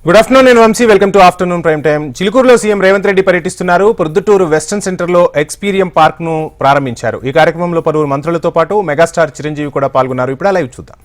Good afternoon, నేను Vamshi. Welcome to afternoon prime time. చిలుకూరులో CM Revanth Reddy పర్యటిస్తున్నారు. ప్రొద్దుటూరు వెస్టర్న్ సెంటర్లో ఎక్స్పీరియం పార్క్ ను ప్రారంభించారు. ఈ కార్యక్రమంలో పలువురు మంత్రులతో పాటు మెగాస్టార్ చిరంజీవి కూడా పాల్గొన్నారు. ఇప్పుడు లైవ్ చూద్దాం.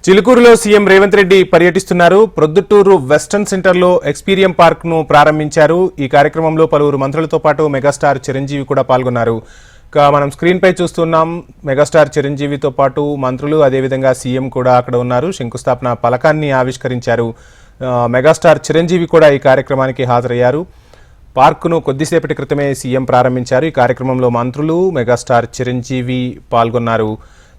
చిలుకూరులో సీఎం రేవంత్ రెడ్డి పర్యటిస్తున్నారు. ప్రొద్దుటూరు వెస్టర్న్ సెంటర్లో ఎక్స్పీరియం పార్క్ ను ప్రారంభించారు. ఈ కార్యక్రమంలో పలువురు మంత్రులతో పాటు మెగాస్టార్ చిరంజీవి కూడా పాల్గొన్నారు. మనం స్క్రీన్ పై చూస్తున్నాం. మెగాస్టార్ చిరంజీవితో పాటు మంత్రులు, అదేవిధంగా సీఎం కూడా అక్కడ ఉన్నారు. శంకుస్థాపన పలకాన్ని ఆవిష్కరించారు. మెగాస్టార్ చిరంజీవి కూడా ఈ కార్యక్రమానికి హాజరయ్యారు. పార్కును కొద్దిసేపటి క్రితమే సీఎం ప్రారంభించారు. ఈ కార్యక్రమంలో మంత్రులు, మెగాస్టార్ చిరంజీవి పాల్గొన్నారు.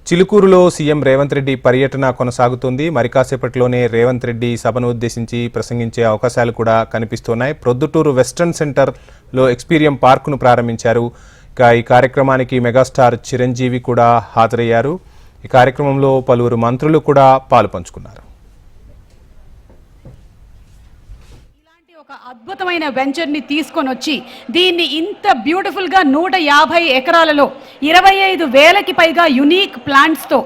చిలుకూరులో సీఎం రేవంత్ రెడ్డి పర్యటన కొనసాగుతుంది. మరి కాసేపట్లోనే రేవంత్ రెడ్డి సభను ఉద్దేశించి ప్రసంగించే అవకాశాలు కూడా కనిపిస్తున్నాయి. ప్రొద్దుటూరు వెస్టర్న్ సెంటర్లో ఎక్స్పీరియం పార్కును ప్రారంభించారు. ఇక ఈ కార్యక్రమానికి మెగాస్టార్ చిరంజీవి కూడా హాజరయ్యారు. ఈ కార్యక్రమంలో పలువురు మంత్రులు కూడా పాలు పంచుకున్నారు. ఒక అద్భుతమైన వెంచర్ని తీసుకొని వచ్చి దీన్ని ఇంత బ్యూటిఫుల్గా 150 ఎకరాలలో 25,000కి పైగా యునీక్ ప్లాంట్స్తో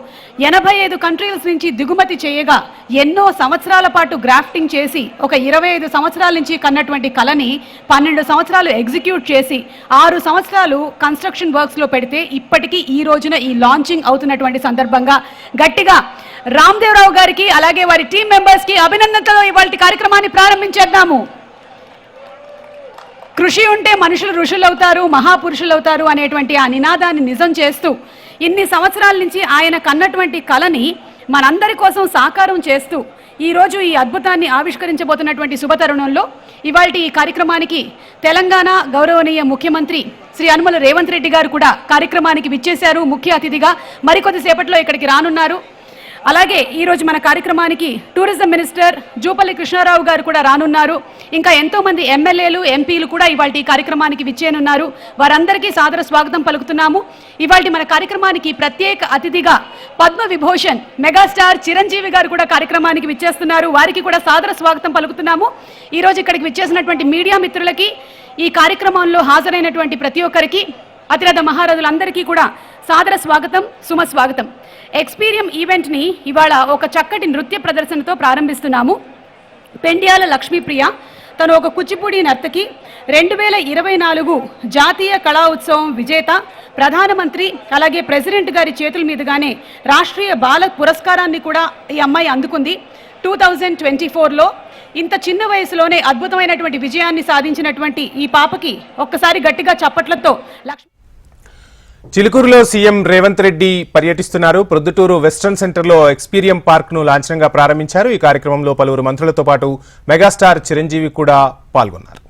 85 కంట్రీస్ నుంచి దిగుమతి చేయగా ఎన్నో సంవత్సరాల పాటు గ్రాఫ్టింగ్ చేసి ఒక 25 సంవత్సరాల నుంచి కన్నటువంటి కళని 12 సంవత్సరాలు ఎగ్జిక్యూట్ చేసి 6 సంవత్సరాలు కన్స్ట్రక్షన్ వర్క్స్లో పెడితే ఇప్పటికీ ఈ రోజున ఈ లాంచింగ్ అవుతున్నటువంటి సందర్భంగా గట్టిగా రామ్దేవరావు గారికి అలాగే వారి టీం మెంబర్స్కి అభినందనలతో ఇవాళ కార్యక్రమాన్ని ప్రారంభించేద్దాము. కృషి ఉంటే మనుషులు ఋషులు అవుతారు, మహాపురుషులు అవుతారు అనేటువంటి ఆ నినాదాన్ని నిజం చేస్తూ ఇన్ని సంవత్సరాల నుంచి ఆయన కన్నటువంటి కళని మనందరి కోసం సాకారం చేస్తూ ఈరోజు ఈ అద్భుతాన్ని ఆవిష్కరించబోతున్నటువంటి శుభతరుణంలో ఇవాళ ఈ కార్యక్రమానికి తెలంగాణ గౌరవనీయ ముఖ్యమంత్రి శ్రీ యనమల రేవంత్ రెడ్డి గారు కూడా కార్యక్రమానికి విచ్చేశారు. ముఖ్య అతిథిగా మరికొద్దిసేపట్లో ఇక్కడికి రానున్నారు. అలాగే ఈరోజు మన కార్యక్రమానికి టూరిజం మినిస్టర్ జూపల్లి కృష్ణారావు గారు కూడా రానున్నారు. ఇంకా ఎంతోమంది ఎమ్మెల్యేలు, ఎంపీలు కూడా ఇవాళ ఈ కార్యక్రమానికి విచ్చేనున్నారు. వారందరికీ సాదర స్వాగతం పలుకుతున్నాము. ఇవాళ మన కార్యక్రమానికి ప్రత్యేక అతిథిగా పద్మ విభూషణ్ మెగాస్టార్ చిరంజీవి గారు కూడా కార్యక్రమానికి విచ్చేస్తున్నారు. వారికి కూడా సాదర స్వాగతం పలుకుతున్నాము. ఈరోజు ఇక్కడికి విచ్చేసినటువంటి మీడియా మిత్రులకి, ఈ కార్యక్రమంలో హాజరైనటువంటి ప్రతి ఒక్కరికి, అతిరథ మహారథులందరికీ కూడా సాదర స్వాగతం, సుమస్వాగతం. ఎక్స్పీరియం ఈవెంట్ని ఇవాళ ఒక చక్కటి నృత్య ప్రదర్శనతో ప్రారంభిస్తున్నాము. పెండ్యాల లక్ష్మీప్రియ తను ఒక కూచిపూడి నర్తకి, 2024 జాతీయ కళా ఉత్సవం విజేత, ప్రధానమంత్రి అలాగే ప్రెసిడెంట్ గారి చేతుల మీదుగానే రాష్ట్రీయ బాల పురస్కారాన్ని కూడా ఈ అమ్మాయి అందుకుంది. 2024లో ఇంత చిన్న వయసులోనే అద్భుతమైనటువంటి విజయాన్ని సాధించినటువంటి ఈ పాపకి ఒక్కసారి గట్టిగా చప్పట్లతో చిలుకూరులో సీఎం రేవంత్ రెడ్డి పర్యటిస్తున్నారు. ప్రొద్దుటూరు వెస్టర్న్ సెంటర్లో ఎక్స్పీరియం పార్క్ ను లాంఛనంగా ప్రారంభించారు. ఈ కార్యక్రమంలో పలువురు మంత్రులతో పాటు మెగాస్టార్ చిరంజీవి కూడా పాల్గొన్నారు.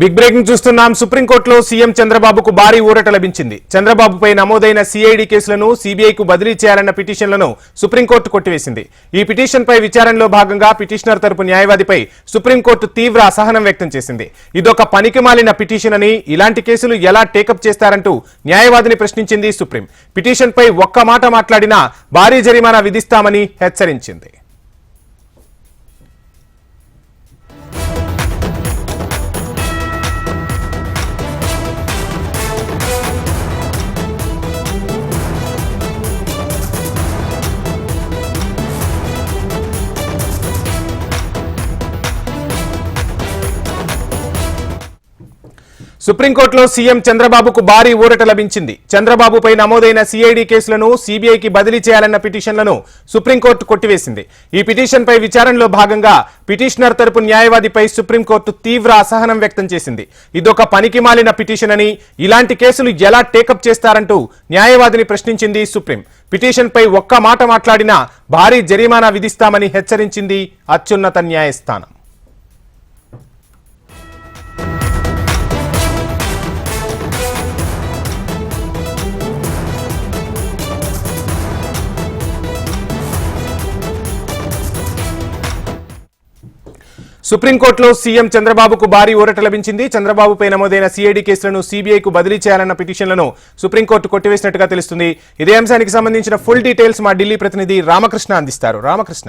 బిగ్ బ్రేకింగ్ చూస్తున్నాం. సుప్రీంకోర్టులో సీఎం చంద్రబాబుకు భారీ ఊరట లభించింది. చంద్రబాబుపై నమోదైన సిఐడి కేసులను సీబీఐకు బదిలీ చేయాలన్న పిటిషన్లను సుప్రీంకోర్టు కొట్టివేసింది. ఈ పిటిషన్పై విచారణలో భాగంగా పిటిషనర్ తరపు న్యాయవాదిపై సుప్రీంకోర్టు తీవ్ర అసహనం వ్యక్తం చేసింది. ఇదొక పనికిమాలిన పిటిషన్ అని, ఇలాంటి కేసులు ఎలా టేకప్ చేస్తారంటూ న్యాయవాదిని ప్రశ్నించింది సుప్రీం. పిటిషన్పై ఒక్క మాట మాట్లాడినా భారీ జరిమానా విధిస్తామని హెచ్చరించింది. సుప్రీంకోర్టులో సీఎం చంద్రబాబుకు భారీ ఊరట లభించింది. చంద్రబాబుపై నమోదైన సిఐడి కేసులను సీబీఐకి బదిలీ చేయాలన్న పిటిషన్లను సుప్రీంకోర్టు కొట్టివేసింది. ఈ పిటిషన్పై విచారణలో భాగంగా పిటిషనర్ తరపు న్యాయవాదిపై సుప్రీంకోర్టు తీవ్ర అసహనం వ్యక్తం చేసింది. ఇదొక పనికిమాలిన పిటిషన్ అని, ఇలాంటి కేసులు ఎలా టేకప్ చేస్తారంటూ న్యాయవాదిని ప్రశ్నించింది సుప్రీం. పిటిషన్పై ఒక్క మాట మాట్లాడినా భారీ జరిమానా విధిస్తామని హెచ్చరించింది అత్యున్నత న్యాయస్థానం. సుప్రీంకోర్టులో సీఎం చంద్రబాబుకు భారీ ఊరట లభించింది. చంద్రబాబుపై నమోదైన సిఐడి కేసులను సీబీఐకు బదిలీ చేయాలన్న పిటిషన్లను సుప్రీంకోర్టు కొట్టివేసినట్టుగా తెలుస్తుంది. ఇదే అంశానికి సంబంధించిన ఫుల్ డీటెయిల్స్ మా ఢిల్లీ ప్రతినిధి రామకృష్ణ అందిస్తారు. రామకృష్ణ,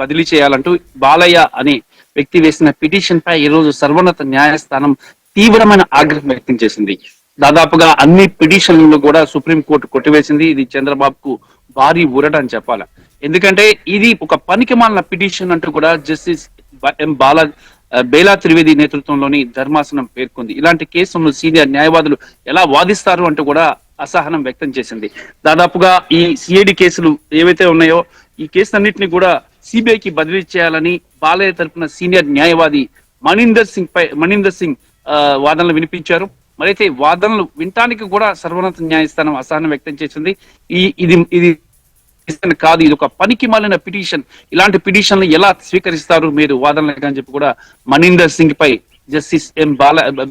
బదిలీ చేయాలంటూ బాలయ్య అనే వ్యక్తి వేసిన పిటిషన్ పై ఈ రోజు సర్వోన్నత న్యాయస్థానం తీవ్రమైన ఆగ్రహం వ్యక్తం చేసింది. దాదాపుగా అన్ని పిటిషన్లను కూడా సుప్రీంకోర్టు కొట్టివేసింది. ఇది చంద్రబాబుకు భారీ ఊరట అని చెప్పాలి. ఎందుకంటే ఇది ఒక పనికిమాలిన పిటిషన్ అంటూ కూడా జస్టిస్ బేలా త్రివేది నేతృత్వంలోని ధర్మాసనం పేర్కొంది. ఇలాంటి కేసులను సీనియర్ న్యాయవాదులు ఎలా వాదిస్తారు అంటూ కూడా అసహనం వ్యక్తం చేసింది. దాదాపుగా ఈ సిఐడి కేసులు ఏవైతే ఉన్నాయో ఈ కేసులన్నింటినీ కూడా సిబిఐకి బదిలీ చేయాలని బాలయ్య తరపున సీనియర్ న్యాయవాది మణీందర్ సింగ్ వాదనలు వినిపించారు. మరైతే వాదనలు వినటానికి కూడా సర్వోన్నత న్యాయస్థానం అసహనం వ్యక్తం చేసింది. ఇది కాదు, ఇది ఒక పనికి మాలిన పిటిషన్, ఇలాంటి పిటిషన్లు ఎలా స్వీకరిస్తారు మీరు వాదనలు అని చెప్పి కూడా మణీందర్ సింగ్ పై జస్టిస్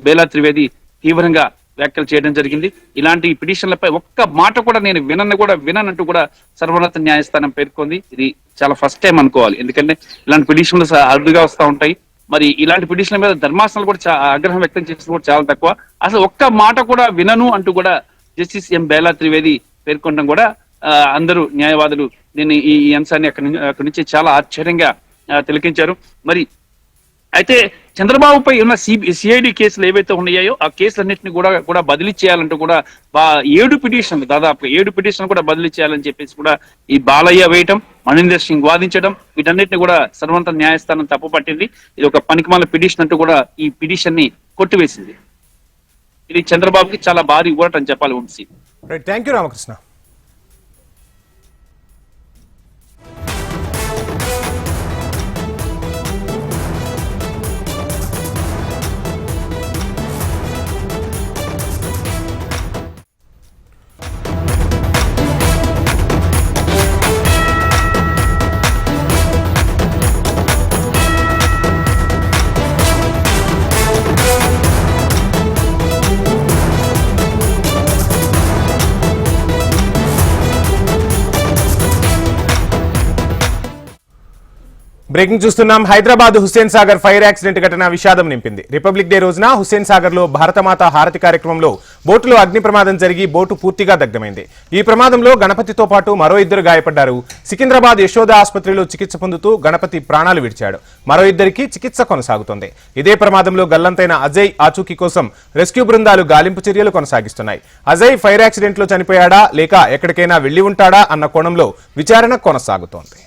బేలా త్రివేది తీవ్రంగా వ్యాఖ్యలు చేయడం జరిగింది. ఇలాంటి పిటిషన్లపై ఒక్క మాట కూడా నేను విననంటూ కూడా సర్వోన్నత న్యాయస్థానం పేర్కొంది. ఇది చాలా ఫస్ట్ టైం అనుకోవాలి, ఎందుకంటే ఇలాంటి పిటిషన్లు అరుదుగా వస్తూ ఉంటాయి. మరి ఇలాంటి పిటిషన్ల మీద ధర్మాసనాలు కూడా ఆగ్రహం వ్యక్తం చేసిన కూడా చాలా తక్కువ. అసలు ఒక్క మాట కూడా వినను అంటూ కూడా జస్టిస్ బేలా త్రివేది పేర్కొనడం కూడా అందరూ న్యాయవాదులు దీన్ని ఈ అంశాన్ని అక్కడి నుంచి చాలా ఆశ్చర్యంగా తిలకించారు. మరి అయితే చంద్రబాబుపై ఉన్న సిఐడి కేసులు ఏవైతే ఉన్నాయో ఆ కేసులన్నింటినీ కూడా బదిలీ చేయాలంటూ కూడా 7 పిటిషన్లు కూడా బదిలీ చేయాలని చెప్పేసి కూడా ఈ బాలయ్య వేయటం, మణీందర్ సింగ్ వాదించడం, వీటన్నిటిని కూడా సర్వోన్నత న్యాయస్థానం తప్పుపట్టింది. ఇది ఒక పనికిమాల పిటిషన్ అంటూ కూడా ఈ పిటిషన్ ని కొట్టివేసింది. ఇది చంద్రబాబుకి చాలా భారీ ఊరట అని చెప్పాలి. Vamshi, thank you Ramakrishna. Breaking చూస్తున్నాం. హైదరాబాద్ హుస్సేన్ సాగర్ ఫైర్ యాక్సిడెంట్ ఘటన విషాదం నింపింది. రిపబ్లిక్ డే రోజున హుస్సేన్ సాగర్ లో భారతమాత హారతి కార్యక్రమంలో బోటులో అగ్ని ప్రమాదం జరిగి బోటు పూర్తిగా దగ్ధమైంది. ఈ ప్రమాదంలో గణపతితో పాటు మరో 2 గాయపడ్డారు. సికింద్రాబాద్ యశోద ఆసుపత్రిలో చికిత్స పొందుతూ గణపతి ప్రాణాలు విడిచాడు. మరో 2కి చికిత్స కొనసాగుతోంది. ఇదే ప్రమాదంలో గల్లంతైన అజయ్ ఆచూకీ కోసం రెస్క్యూ బృందాలు గాలింపు చర్యలు కొనసాగిస్తున్నాయి. అజయ్ ఫైర్ యాక్సిడెంట్ లో చనిపోయాడా లేక ఎక్కడికైనా వెళ్లి ఉంటాడా అన్న కోణంలో విచారణ కొనసాగుతోంది.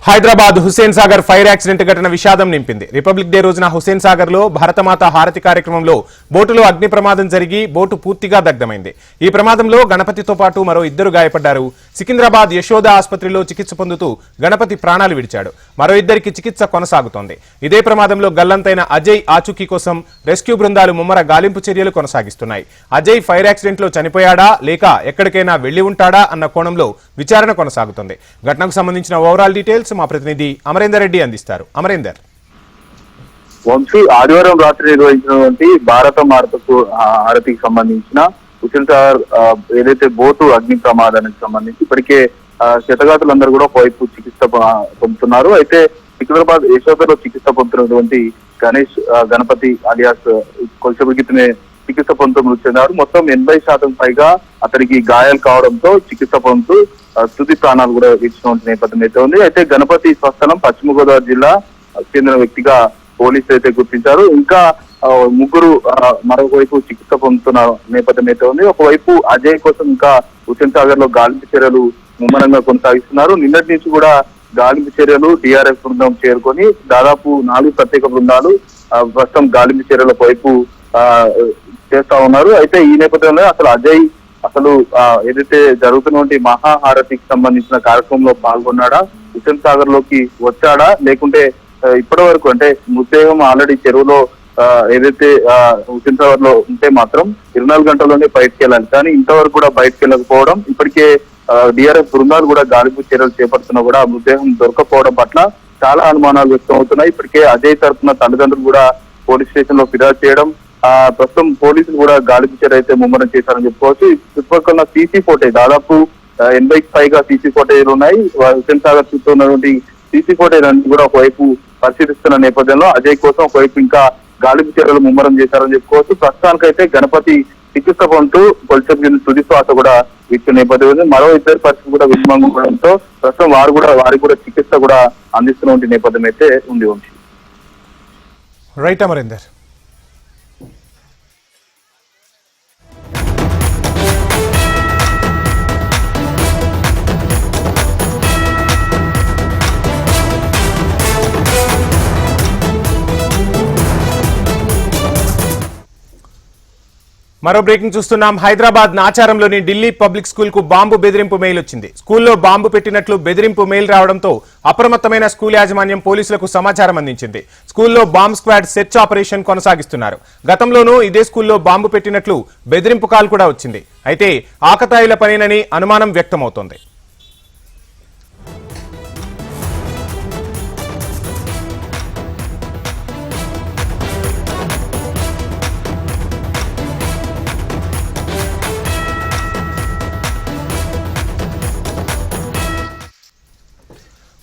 హైదరాబాద్ హుస్సేన్ సాగర్ ఫైర్ యాక్సిడెంట్ ఘటన విషాదం నింపింది. రిపబ్లిక్ డే రోజున హుస్సేన్ సాగర్ లో భారతమాత హారతి కార్యక్రమంలో బోటులో అగ్ని ప్రమాదం జరిగి బోటు పూర్తిగా దగ్ధమైంది. ఈ ప్రమాదంలో గణపతితో పాటు మరో 2 గాయపడ్డారు. సికింద్రాబాద్ యశోద ఆసుపత్రిలో చికిత్స పొందుతూ గణపతి ప్రాణాలు విడిచాడు. మరో 2కి చికిత్స కొనసాగుతోంది. ఇదే ప్రమాదంలో గల్లంతైన అజయ్ ఆచూకీ కోసం రెస్క్యూ బృందాలు ముమ్మర గాలింపు చర్యలు కొనసాగిస్తున్నాయి. అజయ్ ఫైర్ యాక్సిడెంట్ లో చనిపోయాడా లేక ఎక్కడికైనా వెళ్లి ఉంటాడా అన్న కోణంలో విచారణ కొనసాగుతుంది. ఘటనకు సంబంధించిన ఓవరాల్ డీటెయిల్స్ మా ప్రతినిధి అమరేందర్ రెడ్డి అందిస్తారు. అమరేందర్. వంశీ, ఆదివారం రాత్రి నిర్వహించినటువంటి భారత మాతకు హారతికి సంబంధించిన హుస్సేన్ సాగర్ ఏదైతే బోటు అగ్ని ప్రమాదానికి సంబంధించి ఇప్పటికే క్షతగాతులందరూ కూడా వైపు చికిత్స పొందుతున్నారు. అయితే సికింద్రాబాద్ యశోదలో చికిత్స పొందుతున్నటువంటి గణపతి అలియాస్ కొలసబుగితనే చికిత్స పొందుతూ మృతి చెందారు. మొత్తం 80% పైగా అతడికి గాయాలు కావడంతో చికిత్స పొందుతూ తుది ప్రాణాలు కూడా ఇచ్చినటువంటి నేపథ్యం అయితే ఉంది. అయితే గణపతి స్వస్థలం పశ్చిమ గోదావరి జిల్లా చెందిన వ్యక్తిగా పోలీసులు అయితే గుర్తించారు. ఇంకా 3 మరోవైపు చికిత్స పొందుతున్న నేపథ్యం అయితే ఉంది. ఒకవైపు అజయ్ కోసం ఇంకా హుస్సేన్ సాగర్ లో గాలింపు చర్యలు ముమ్మరంగా కొనసాగిస్తున్నారు. నిన్నటి నుంచి కూడా గాలింపు చర్యలు టీఆర్ఎస్ బృందం చేరుకొని దాదాపు 4 ప్రత్యేక బృందాలు ప్రస్తుతం గాలింపు చర్యల వైపు చేస్తా ఉన్నారు. అయితే ఈ నేపథ్యంలో అసలు అజయ్ ఏదైతే జరుగుతున్నటువంటి మహాహారతికి సంబంధించిన కార్యక్రమంలో పాల్గొన్నాడా, హుస్సేన్ సాగర్ లోకి వచ్చాడా, లేకుంటే ఇప్పటి వరకు అంటే మృతదేహం ఆల్రెడీ చెరువులో ఏదైతే హుస్సేన్ సాగర్ లో ఉంటే మాత్రం 24 గంటల్లోనే బయటకు వెళ్ళాలి. కానీ ఇంతవరకు కూడా బయటకు వెళ్ళకపోవడం, ఇప్పటికే డిఆర్ఎఫ్ బృందాలు కూడా గాలింపు చర్యలు చేపడుతున్నా కూడా మృతదేహం దొరకపోవడం పట్ల చాలా అనుమానాలు వ్యక్తం అవుతున్నాయి. ఇప్పటికే అజయ్ తరఫున తల్లిదండ్రులు కూడా పోలీస్ స్టేషన్ లో ఫిర్యాదు చేయడం, ప్రస్తుతం పోలీసులు కూడా గాలింపు చర్య అయితే ముమ్మరం చేశారని చెప్పుకోవచ్చు. చుట్టుపక్కల సీసీ ఫోటేజ్ దాదాపు 80కి పైగా సీసీ ఫోటేజ్లు ఉన్నాయి. హుస్సేన్ సాగర్ చుట్టూ ఉన్నటువంటి సీసీ ఫోటేజ్ అన్ని కూడా ఒకవైపు పరిశీలిస్తున్న నేపథ్యంలో అజయ్ కోసం ఒకవైపు ఇంకా గాలింపు చర్యలు ముమ్మరం చేశారని చెప్పుకోవచ్చు. ప్రస్తుతానికైతే గణపతి చికిత్స పొందుతూ కొలిసెప్ తుది శ్వాస కూడా ఇచ్చిన నేపథ్యం ఉంది. మరో 2 పరిస్థితి కూడా విషమంగా ప్రస్తుతం వారికి కూడా చికిత్స కూడా అందిస్తున్నటువంటి నేపథ్యం అయితే ఉంది. వంశీ. రైట్ అమరేందర్. మరో బ్రేకింగ్ చూస్తున్నాం. హైదరాబాద్ నాచారంలోని ఢిల్లీ పబ్లిక్ స్కూల్ కు బాంబు బెదిరింపు మెయిల్ వచ్చింది. స్కూల్లో బాంబు పెట్టినట్లు బెదిరింపు మెయిల్ రావడంతో అప్రమత్తమైన స్కూల్ యాజమాన్యం పోలీసులకు సమాచారం అందించింది. స్కూల్లో బాంబ్ స్క్వాడ్ సెర్చ్ ఆపరేషన్ కొనసాగిస్తున్నారు. గతంలోనూ ఇదే స్కూల్లో బాంబు పెట్టినట్లు బెదిరింపు కాల్ కూడా వచ్చింది. అయితే ఆకతాయిల పనేనని అనుమానం వ్యక్తమవుతోంది.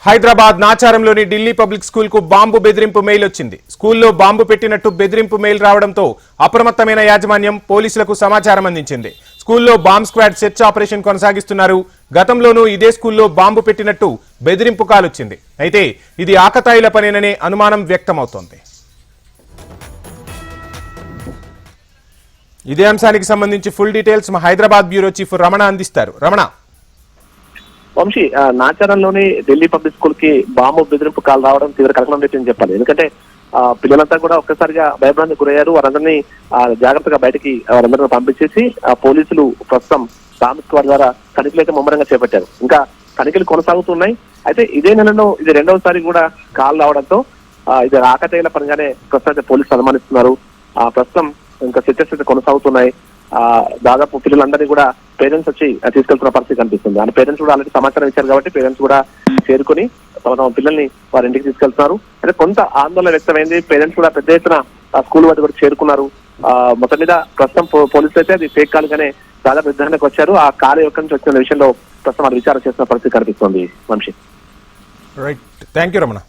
హైదరాబాద్ నాచారంలోని ఢిల్లీ పబ్లిక్ స్కూల్ కు బాంబు బెదిరింపు మెయిల్ వచ్చింది. స్కూల్లో బాంబు పెట్టినట్టు బెదిరింపు మెయిల్ రావడంతో అప్రమత్తమైన యాజమాన్యం పోలీసులకు సమాచారం అందించింది. స్కూల్లో బాంబ్ స్క్వాడ్ సెర్చ్ ఆపరేషన్ కొనసాగిస్తున్నారు. గతంలోనూ ఇదే స్కూల్లో బాంబు పెట్టినట్టు బెదిరింపు కాల్ వచ్చింది. అయితే ఇది ఆకతాయిల పనేననే అనుమానం వ్యక్తమవుతోంది. ఇదే అంశానికి సంబంధించి ఫుల్ డీటెయిల్స్ మా హైదరాబాద్ బ్యూరో చీఫ్ రమణ అందిస్తారు. రమణ. వంశీ, నాచారంలోని ఢిల్లీ పబ్లిక్ స్కూల్ కి బాంబు బెదిరింపు కాల్ రావడం తీవ్ర కలకలం రేపని చెప్పాలి. ఎందుకంటే పిల్లలంతా కూడా ఒక్కసారిగా భయభ్రాంతికి గురయ్యారు. వారందరినీ జాగ్రత్తగా బయటికి వారందరినీ పంపించేసి పోలీసులు ప్రస్తుతం బాంబు స్క్వాడ్ ద్వారా తనిఖీలు అయితే ముమ్మరంగా చేపట్టారు. ఇంకా తనిఖీలు కొనసాగుతున్నాయి. అయితే ఇదే నెలలో ఇది 2వసారి కూడా కాల్ రావడంతో ఇది ఆకతాయిల పనిగానే ప్రస్తుతం పోలీసులు అనుమానిస్తున్నారు. ప్రస్తుతం ఇంకా చర్చలు అయితే కొనసాగుతున్నాయి. దాదాపు పిల్లలందరినీ కూడా పేరెంట్స్ వచ్చి తీసుకెళ్తున్న పరిస్థితి కనిపిస్తుంది. ఆ పేరెంట్స్ కూడా ఆల్రెడీ సమాచారం ఇచ్చారు కాబట్టి పేరెంట్స్ కూడా చేరుకుని తమ పిల్లల్ని వారి ఇంటికి తీసుకెళ్తున్నారు. అంటే కొంత ఆందోళన వ్యక్తమైంది. పేరెంట్స్ కూడా పెద్ద ఎత్తున స్కూల్ వద్ద కూడా చేరుకున్నారు. మొత్తం మీద ప్రస్తుతం పోలీసులు అయితే అది ఫేక్ కాల్ గానే దాదాపు నిర్ధారణకు వచ్చారు. ఆ కాల్ ఎక్కడి నుంచి వచ్చిన విషయంలో ప్రస్తుతం వారు విచారణ చేస్తున్న పరిస్థితి కనిపిస్తుంది. Vamshi. Right, thank you Ramana.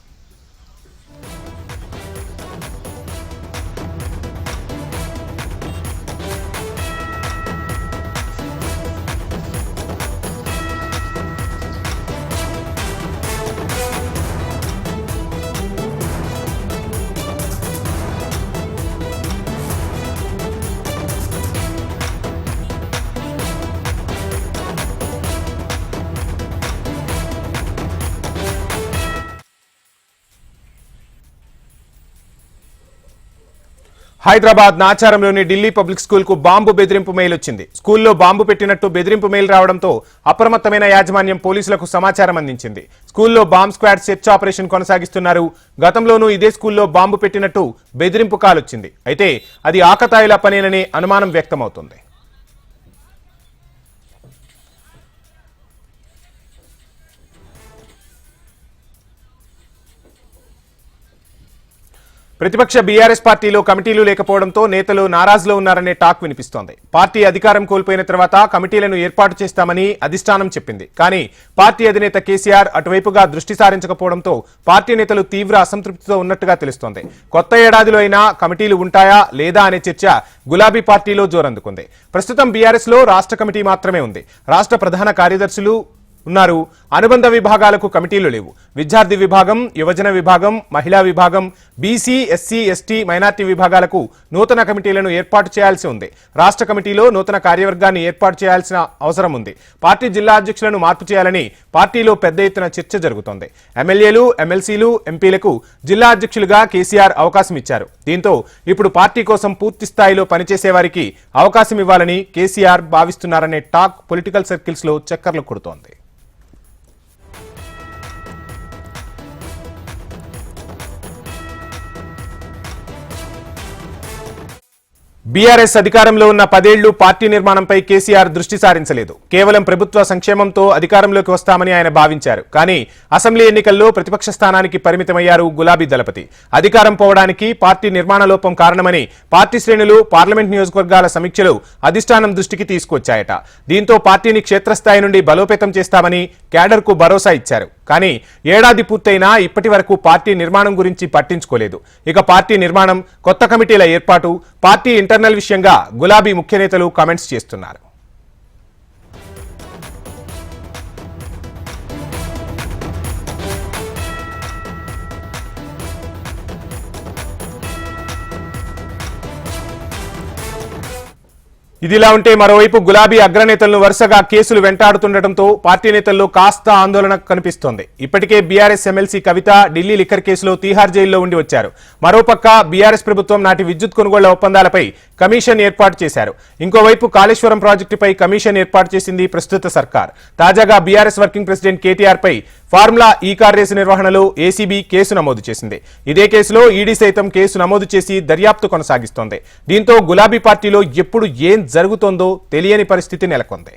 Hyderabad నాచారంలోని ఢిల్లీ పబ్లిక్ స్కూల్ కు బాంబు బెదిరింపు మెయిల్ వచ్చింది. స్కూల్లో బాంబు పెట్టినట్టు బెదిరింపు మెయిల్ రావడంతో అప్రమత్తమైన యాజమాన్యం పోలీసులకు సమాచారం అందించింది. స్కూల్లో బాంబ్ స్క్వాడ్ సెర్చ్ ఆపరేషన్ కొనసాగిస్తున్నారు. గతంలోనూ ఇదే స్కూల్లో బాంబు పెట్టినట్టు బెదిరింపు కాల్ వచ్చింది. అయితే అది ఆకతాయిల పనేననే అనుమానం వ్యక్తమవుతోంది. ప్రతిపక్ష బీఆర్ఎస్ పార్టీలో కమిటీలు లేకపోవడంతో నేతలు నారాజులో ఉన్నారనే టాక్ వినిపిస్తోంది. పార్టీ అధికారం కోల్పోయిన తర్వాత కమిటీలను ఏర్పాటు చేస్తామని అధిష్టానం చెప్పింది. కానీ పార్టీ అధినేత కేసీఆర్ అటువైపుగా దృష్టి సారించకపోవడంతో పార్టీ నేతలు తీవ్ర అసంతృప్తితో ఉన్నట్టుగా తెలుస్తోంది. కొత్త ఏడాదిలో అయినా కమిటీలు ఉంటాయా లేదా అనే చర్చ గులాబీ పార్టీలో జోరందుకుంది. ప్రస్తుతం బీఆర్ఎస్ లో రాష్ట్ర కమిటీ మాత్రమే ఉంది. రాష్ట్ర ప్రధాన కార్యదర్శులు ఉన్నారు. అనుబంధ విభాగాలకు కమిటీలు లేవు. విద్యార్థి విభాగం, యువజన విభాగం, మహిళా విభాగం, బీసీ, ఎస్సీ, ఎస్టీ, మైనార్టీ విభాగాలకు నూతన కమిటీలను ఏర్పాటు చేయాల్సి ఉంది. రాష్ట్ర కమిటీలో నూతన కార్యవర్గాన్ని ఏర్పాటు చేయాల్సిన అవసరం ఉంది. పార్టీ జిల్లా అధ్యక్షులను మార్పు చేయాలని పార్టీలో పెద్ద ఎత్తున చర్చ జరుగుతోంది. ఎమ్మెల్యేలు, ఎమ్మెల్సీలు, ఎంపీలకు జిల్లా అధ్యక్షులుగా కేసీఆర్ అవకాశం ఇచ్చారు. దీంతో ఇప్పుడు పార్టీ కోసం పూర్తి స్థాయిలో పనిచేసే వారికి అవకాశం ఇవ్వాలని కేసీఆర్ భావిస్తున్నారనే టాక్ పొలిటికల్ సర్కిల్స్ లో చక్కర్లు కొడుతోంది. బీఆర్ఎస్ అధికారంలో ఉన్న 10 ఏళ్లు పార్టీ నిర్మాణంపై కేసీఆర్ దృష్టి సారించలేదు. కేవలం ప్రభుత్వ సంక్షేమంతో అధికారంలోకి వస్తామని ఆయన భావించారు. కానీ అసెంబ్లీ ఎన్నికల్లో ప్రతిపక్ష స్థానానికి పరిమితమయ్యారు గులాబీ దళపతి. అధికారం పోవడానికి పార్టీ నిర్మాణ లోపం కారణమని పార్టీ శ్రేణులు పార్లమెంట్ నియోజకవర్గాల సమీక్షలు అధిష్టానం దృష్టికి తీసుకొచ్చాయట. దీంతో పార్టీని క్షేత్రస్థాయి నుండి బలోపేతం చేస్తామని క్యాడర్కు భరోసా ఇచ్చారు. కానీ ఏడాది పూర్తయినా ఇప్పటి వరకు పార్టీ నిర్మాణం గురించి పట్టించుకోలేదు. ఇక పార్టీ నిర్మాణం, కొత్త కమిటీల ఏర్పాటు, పార్టీ ఇంటర్నల్ విషయంగా గులాబీ ముఖ్య నేతలు కామెంట్స్ చేస్తున్నారు. ఇదిలా ఉంటే మరోవైపు గులాబీ అగ్రనేతలను వరుసగా కేసులు వెంటాడుతుండటంతో పార్టీ నేతల్లో కాస్త ఆందోళన కనిపిస్తోంది. ఇప్పటికే బీఆర్ఎస్ ఎమ్మెల్సీ కవిత ఢిల్లీ లిక్కర్ కేసులో తీహార్ జైల్లో ఉండి వచ్చారు. మరోపక్క బీఆర్ఎస్ ప్రభుత్వం నాటి విద్యుత్ కొనుగోళ్ల ఒప్పందాలపై కమిషన్ ఏర్పాటు చేశారు. ఇంకోవైపు కాళేశ్వరం ప్రాజెక్టుపై కమిషన్ ఏర్పాటు చేసింది ప్రస్తుత సర్కార్. తాజాగా బీఆర్ఎస్ వర్కింగ్ ప్రెసిడెంట్ కేటీఆర్ పై ఫార్ములా ఈ కార్ రేసు నిర్వహణలో ఏసీబీ కేసు నమోదు చేసింది. ఇదే కేసులో ఈడీ సైతం కేసు నమోదు చేసి దర్యాప్తు కొనసాగిస్తోంది. దీంతో గులాబీ పార్టీలో ఎప్పుడు ఏం జరుగుతోందో తెలియని పరిస్థితి నెలకొంది.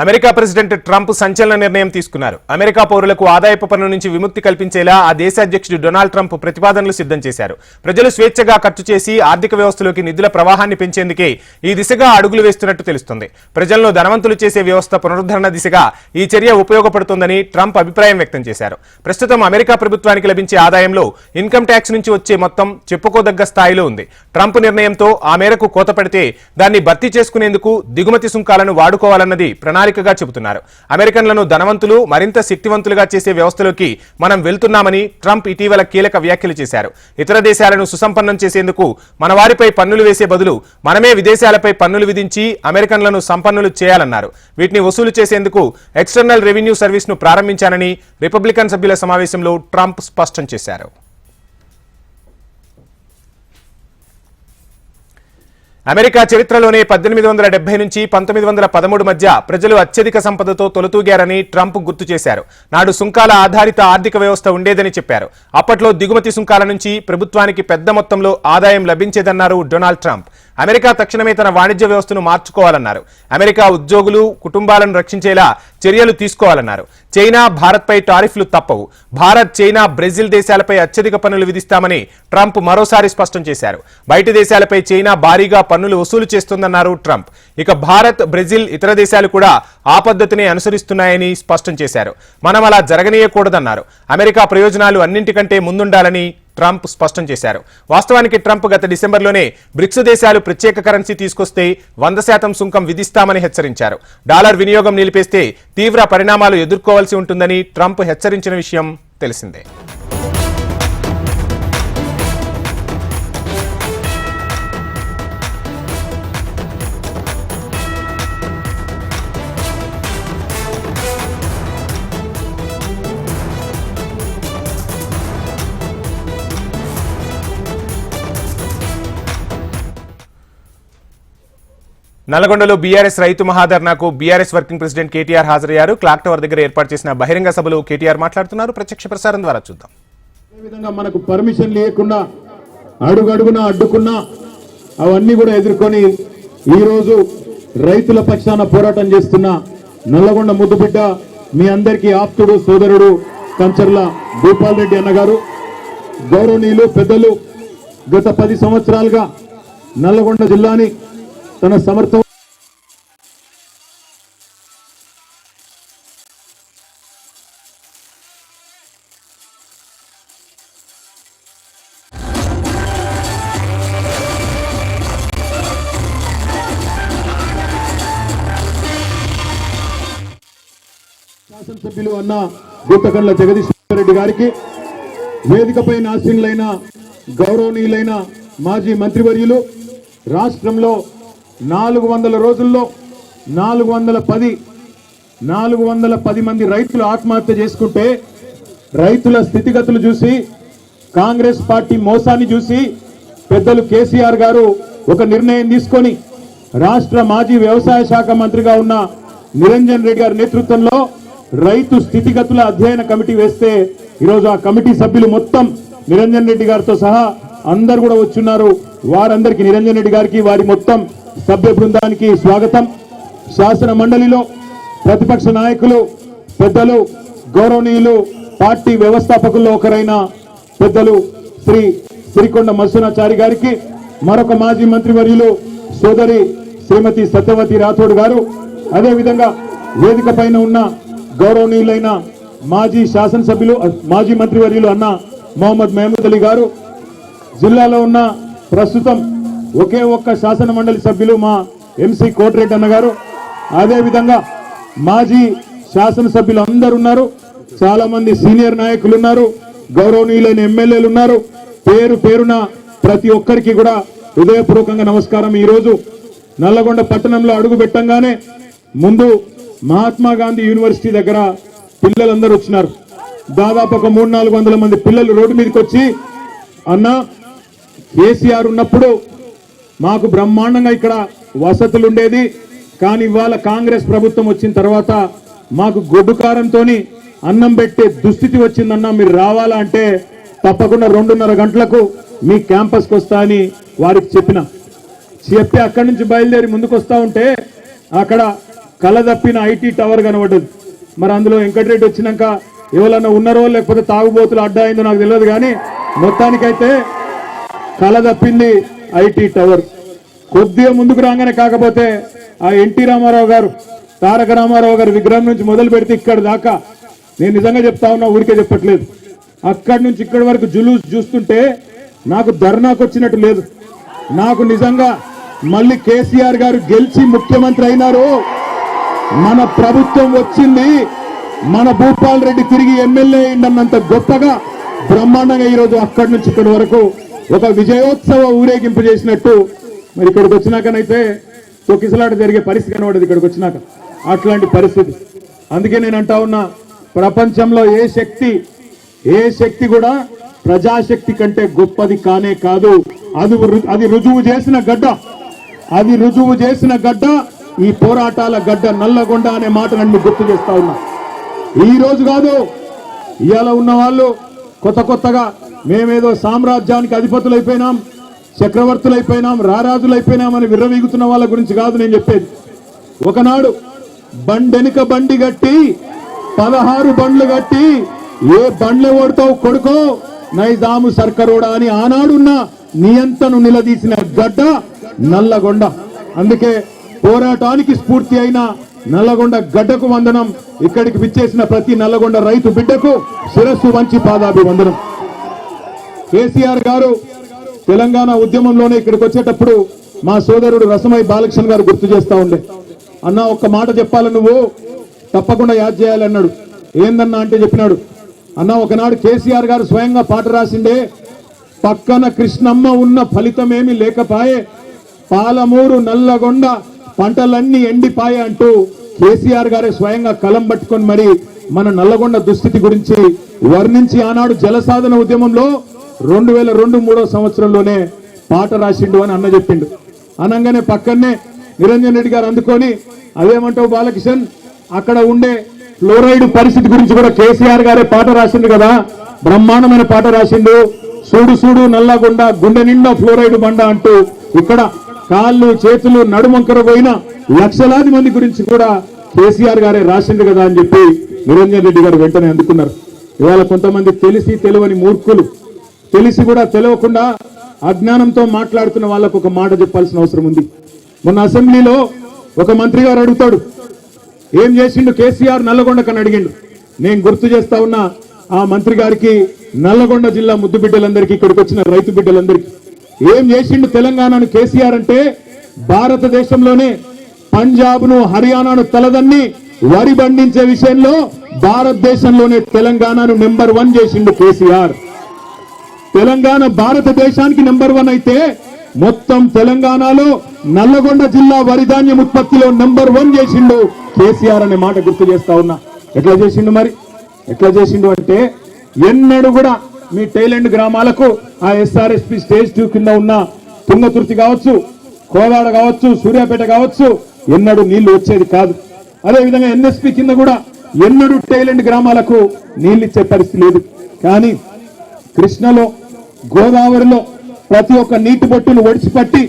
అమెరికా ప్రెసిడెంట్ ట్రంప్ సంచలన నిర్ణయం తీసుకున్నారు. అమెరికా పౌరులకు ఆదాయపు పన్ను నుంచి విముక్తి కల్పించేలా ఆ దేశ అధ్యక్షుడు డొనాల్డ్ ట్రంప్ ప్రతిపాదనలు సిద్ధం చేశారు. ప్రజలు స్వేచ్ఛగా ఖర్చు చేసి ఆర్థిక వ్యవస్థలోకి నిధుల ప్రవాహాన్ని పెంచేందుకే ఈ దిశగా అడుగులు వేస్తున్నట్టు తెలుస్తుంది. ప్రజలను ధనవంతులు చేసే వ్యవస్థ పునరుద్ధరణ దిశగా ఈ చర్య ఉపయోగపడుతుందని ట్రంప్ అభిప్రాయం వ్యక్తం చేశారు. ప్రస్తుతం అమెరికా ప్రభుత్వానికి లభించే ఆదాయంలో ఇన్కమ్ ట్యాక్స్ నుంచి వచ్చే మొత్తం చెప్పుకోదగ్గ స్థాయిలో ఉంది. ట్రంప్ నిర్ణయంతో ఆ మేరకు కోత పెడితే దాన్ని భర్తీ చేసుకునేందుకు దిగుమతి సుంకాలను వాడుకోవాలన్నది ప్రణాళికగా చెబుతున్నారు. అమెరికన్లను ధనవంతులు, మరింత శక్తివంతులుగా చేసే వ్యవస్థలోకి మనం వెళ్తున్నామని ట్రంప్ ఇటీవల కీలక వ్యాఖ్యలు చేశారు. ఇతర దేశాలను సుసంపన్నం చేసేందుకు మన వారిపై పన్నులు వేసే బదులు మనమే విదేశాలపై పన్నులు విధించి అమెరికన్లను సంపన్నులు చేయాలన్నారు. వీటిని వసూలు చేసేందుకు ఎక్స్టర్నల్ రెవెన్యూ సర్వీస్ ను ప్రారంభించానని రిపబ్లికన్ సభ్యుల సమావేశంలో ట్రంప్ స్పష్టం చేశారు. అమెరికా చరిత్రలోనే 1870 నుంచి 1913 మధ్య ప్రజలు అత్యధిక సంపదతో తొలతూగారని ట్రంప్ గుర్తు చేశారు. నాడు సుంకాల ఆధారిత ఆర్థిక వ్యవస్థ ఉండేదని చెప్పారు. అప్పట్లో దిగుమతి సుంకాల నుంచి ప్రభుత్వానికి పెద్ద మొత్తంలో ఆదాయం లభించేదన్నారు డొనాల్డ్ ట్రంప్. అమెరికా తక్షణమే తన వాణిజ్య వ్యవస్థను మార్చుకోవాలన్నారు. అమెరికా ఉద్యోగులు, కుటుంబాలను రక్షించేలా చర్యలు తీసుకోవాలన్నారు. చైనా, భారత్పై టారిఫ్లు తప్పవు. భారత్, చైనా, బ్రెజిల్ దేశాలపై అత్యధిక పన్నులు విధిస్తామని ట్రంప్ మరోసారి స్పష్టం చేశారు. బయటి దేశాలపై చైనా భారీగా పన్నులు వసూలు చేస్తుందన్నారు ట్రంప్. ఇక భారత్, బ్రెజిల్, ఇతర దేశాలు కూడా ఆ పద్ధతిని అనుసరిస్తున్నాయని స్పష్టం చేశారు. మనం అలా జరగనీయకూడదన్నారు. అమెరికా ప్రయోజనాలు అన్నింటికంటే ముందుండాలని ట్రంప్ స్పష్టం చేశారు. వాస్తవానికి ట్రంప్ గత డిసెంబర్లోనే బ్రిక్స్ దేశాలు ప్రత్యేక కరెన్సీ తీసుకొస్తే 100% సుంకం విధిస్తామని హెచ్చరించారు. డాలర్ వినియోగం నిలిపేస్తే తీవ్ర పరిణామాలు ఎదుర్కోవాల్సి ఉంటుందని ట్రంప్ హెచ్చరించిన విషయం తెలిసిందే. నల్గొండలో బీఆర్ఎస్ రైతు మహాధర్నాకు బీఆర్ఎస్ వర్కింగ్ ప్రెసిడెంట్ కేటీఆర్ హాజరయ్యారు. క్లాక్ టవర్ దగ్గర ఏర్పాటు చేసిన బహిరంగ సభలో కేటీఆర్ మాట్లాడుతున్నారు. ప్రత్యక్ష ప్రసారం ద్వారా చూద్దాం. మనకు పర్మిషన్ లేకుండా అడుగడుగునా అడ్డుకున్నా అవన్నీ కూడా ఎదుర్కొని ఈ రోజు రైతుల పక్షాన పోరాటం చేస్తున్న నల్లగొండ ముద్దుబిడ్డ మీ అందరికీ ఆప్తుడు సోదరుడు కంచర్ల భూపాల్ రెడ్డి అన్నగారు, గౌరవనీయులు పెద్దలు, గత 10 సంవత్సరాలుగా నల్లగొండ జిల్లాని తన సమర్థ శాసనసభ్యులు అన్న గుత్తకండ్ల జగదీశ్వర రెడ్డి గారికి, వేదికపై ఆసీనులైన గౌరవనీయులైన మాజీ మంత్రివర్యులు, రాష్ట్రంలో 400 రోజుల్లో 410 మంది రైతులు ఆత్మహత్య చేసుకుంటే రైతుల స్థితిగతులు చూసి, కాంగ్రెస్ పార్టీ మోసాన్ని చూసి పెద్దలు కేసీఆర్ గారు ఒక నిర్ణయం తీసుకొని రాష్ట్ర మాజీ వ్యవసాయ శాఖ మంత్రిగా ఉన్న నిరంజన్ రెడ్డి గారి నేతృత్వంలో రైతు స్థితిగతుల అధ్యయన కమిటీ వేస్తే ఈరోజు ఆ కమిటీ సభ్యులు మొత్తం నిరంజన్ రెడ్డి గారితో సహా అందరు కూడా వచ్చున్నారు. వారందరికీ నిరంజన్ రెడ్డి గారికి వారి మొత్తం సభ్య బృందానికి స్వాగతం. శాసన మండలిలో ప్రతిపక్ష నాయకులు, పెద్దలు, గౌరవనీయులు, పార్టీ వ్యవస్థాపకుల్లో ఒకరైన పెద్దలు శ్రీ సిరికొండ మత్స్యనాచారి గారికి, మరొక మాజీ మంత్రివర్యులు సోదరి శ్రీమతి సత్యవతి రాథోడ్ గారు, అదేవిధంగా వేదిక పైన ఉన్న గౌరవనీయులైన మాజీ శాసనసభ్యులు మాజీ మంత్రివర్యులు అన్న మొహమ్మద్ మహమూద్ అలీ గారు, జిల్లాలో ఉన్న ప్రస్తుతం ఒకే ఒక్క శాసన మండలి సభ్యులు మా ఎంసీ కోటిరెడ్డి అన్న గారు, అదేవిధంగా మాజీ శాసనసభ్యులు అందరు ఉన్నారు. చాలా మంది సీనియర్ నాయకులు ఉన్నారు, గౌరవనీయులైన ఎమ్మెల్యేలు ఉన్నారు. పేరు పేరున ప్రతి ఒక్కరికి కూడా హృదయపూర్వకంగా నమస్కారం. ఈరోజు నల్లగొండ పట్టణంలో అడుగు పెట్టంగానే ముందు మహాత్మా గాంధీ యూనివర్సిటీ దగ్గర పిల్లలందరూ వచ్చినారు. దాదాపు ఒక 300-400 మంది పిల్లలు రోడ్డు మీదకి వచ్చి, అన్న కేసీఆర్ ఉన్నప్పుడు మాకు బ్రహ్మాండంగా ఇక్కడ వసతులు ఉండేది, కానీ ఇవాళ కాంగ్రెస్ ప్రభుత్వం వచ్చిన తర్వాత మాకు గొడ్డు కారంతో అన్నం పెట్టే దుస్థితి వచ్చిందన్న, మీరు రావాలా అంటే తప్పకుండా 2:30 గంటలకు మీ క్యాంపస్కి వస్తా అని వారికి చెప్పి అక్కడి నుంచి బయలుదేరి ముందుకు వస్తా ఉంటే అక్కడ కలదప్పిన ఐటీ టవర్ కనబడ్డది. మరి అందులో వెంకటరెడ్డి వచ్చినాక ఎవరన్నా ఉన్నారో లేకపోతే తాగుబోతులు అడ్డా అయిందో నాకు తెలియదు, కానీ మొత్తానికైతే కలదప్పింది ఐటీ టవర్. కొద్దిగా ముందుకు రాగానే కాకపోతే ఆ ఎన్టీ రామారావు గారు, తారక రామారావు గారి విగ్రహం నుంచి మొదలు పెడితే ఇక్కడ దాకా, నేను నిజంగా చెప్తా ఉన్నా, ఊరికే చెప్పట్లేదు, అక్కడి నుంచి ఇక్కడి వరకు జులూస్ చూస్తుంటే నాకు ధర్నాకు వచ్చినట్టు లేదు. నాకు నిజంగా మళ్ళీ కేసీఆర్ గారు గెలిచి ముఖ్యమంత్రి అయినారు, మన ప్రభుత్వం వచ్చింది, మన భూపాల్ రెడ్డి తిరిగి ఎమ్మెల్యే అయిందన్నంత గొప్పగా బ్రహ్మాండంగా ఈరోజు అక్కడి నుంచి ఇక్కడి వరకు ఒక విజయోత్సవ ఊరేగింపు చేసినట్టు మరి ఇక్కడికి వచ్చినాకనైతే తొక్కిసలాట జరిగే పరిస్థితి కనబడదు ఇక్కడికి వచ్చినాక, అట్లాంటి పరిస్థితి. అందుకే నేను అంటా ఉన్నా, ప్రపంచంలో ఏ శక్తి కూడా ప్రజాశక్తి కంటే గొప్పది కానే కాదు. అది రుజువు చేసిన గడ్డ ఈ పోరాటాల గడ్డ నల్లగొండ అనే మాట నన్ను గుర్తు చేస్తా ఉన్నా. ఈ రోజు కాదు, ఇవాళ ఉన్న వాళ్ళు కొత్తగా మేమేదో సామ్రాజ్యానికి అధిపతులైపోయినాం, చక్రవర్తులైపోయినాం, రారాజులైపోయినాం అని విర్రవీగుతున్న వాళ్ళ గురించి కాదు నేను చెప్పేది. ఒకనాడు బండెనుక బండి గట్టి 16 బండ్లు గట్టి ఏ బండ్లు ఓడతావు కొడుకో నైజాము సర్కరోడా అని ఆనాడున్న నియంతను నిలదీసిన గడ్డ నల్లగొండ. అందుకే పోరాటానికి స్ఫూర్తి అయిన నల్లగొండ గడ్డకు వందనం. ఇక్కడికి విచ్చేసిన ప్రతి నల్లగొండ రైతు బిడ్డకు శిరస్సు వంచి పాదాభివందనం. కేసీఆర్ గారు తెలంగాణ ఉద్యమంలోనే ఇక్కడికి వచ్చేటప్పుడు మా సోదరుడు రసమై బాలకృష్ణ గారు గుర్తు చేస్తా ఉండే, అన్న ఒక్క మాట చెప్పాలి, నువ్వు తప్పకుండా యాద్ చేయాలన్నాడు. ఏందన్నా అంటే చెప్పినాడు, అన్న ఒకనాడు కేసీఆర్ గారు స్వయంగా పాట రాసిండే, పక్కన కృష్ణమ్మ ఉన్న ఫలితమేమి లేకపాయే, పాలమూరు నల్లగొండ పంటలన్నీ ఎండిపాయే అంటూ కేసీఆర్ గారే స్వయంగా కలం పట్టుకొని మరి మన నల్లగొండ దుస్థితి గురించి వర్ణించి ఆనాడు జలసాధన ఉద్యమంలో 2002-03 సంవత్సరంలోనే పాట రాసిండు అని అన్న చెప్పిండు. అనగానే పక్కనే నిరంజన్ రెడ్డి గారు అందుకొని, అదేమంటావు బాలకిషన్, అక్కడ ఉండే ఫ్లోరైడ్ పరిస్థితి గురించి కూడా కేసీఆర్ గారే పాట రాసిండు కదా, బ్రహ్మాండమైన పాట రాసిండు, సూడు సూడు నల్లగొండ గుండె నిండా ఫ్లోరైడ్ బండ అంటూ ఇక్కడ కాళ్ళు చేతులు నడుమంకర పోయిన లక్షలాది మంది గురించి కూడా కేసీఆర్ గారే రాసిండు కదా అని చెప్పి నిరంజన్ రెడ్డి గారు వెంటనే అందుకున్నారు. ఇవాళ కొంతమంది తెలిసి తెలియని మూర్ఖులు, తెలిసి కూడా తెలియకుండా అజ్ఞానంతో మాట్లాడుతున్న వాళ్ళకు ఒక మాట చెప్పాల్సిన అవసరం ఉంది. మొన్న అసెంబ్లీలో ఒక మంత్రి గారు అడుగుతాడు, ఏం చేసిండు కేసీఆర్ నల్లగొండకని అడిగిండు. నేను గుర్తు చేస్తా ఉన్నా ఆ మంత్రి గారికి, నల్లగొండ జిల్లా ముద్దు బిడ్డలందరికీ, ఇక్కడికి వచ్చిన రైతు బిడ్డలందరికీ, ఏం చేసిండు తెలంగాణను కేసీఆర్ అంటే, భారతదేశంలోనే పంజాబ్ను హర్యానాను తలదన్ని వరి పండించే విషయంలో భారతదేశంలోనే తెలంగాణను నెంబర్ 1 చేసిండు కేసీఆర్. తెలంగాణ భారతదేశానికి నెంబర్ 1 అయితే మొత్తం తెలంగాణలో నల్లగొండ జిల్లా వరి ధాన్యం ఉత్పత్తిలో నెంబర్ 1 చేసిండు కేసీఆర్ అనే మాట గుర్తు చేస్తా ఉన్నా. ఎట్లా చేసిండు మరి? ఎట్లా చేసిండు అంటే, ఎన్నడూ కూడా మీ టైలెండ్ గ్రామాలకు ఆ SRSP స్టేజ్ 2 కింద ఉన్న తుంగతుర్తి కావచ్చు, కోదాడ కావచ్చు, సూర్యాపేట కావచ్చు, ఎన్నడూ నీళ్లు వచ్చేది కాదు. అదేవిధంగా NSP కింద కూడా ఎన్నడూ టైలెండ్ గ్రామాలకు నీళ్ళు ఇచ్చే పరిస్థితి లేదు. కానీ కృష్ణలో, గోదావరిలో ప్రతి ఒక్క నీటి బొట్టును ఒడిచిపట్టి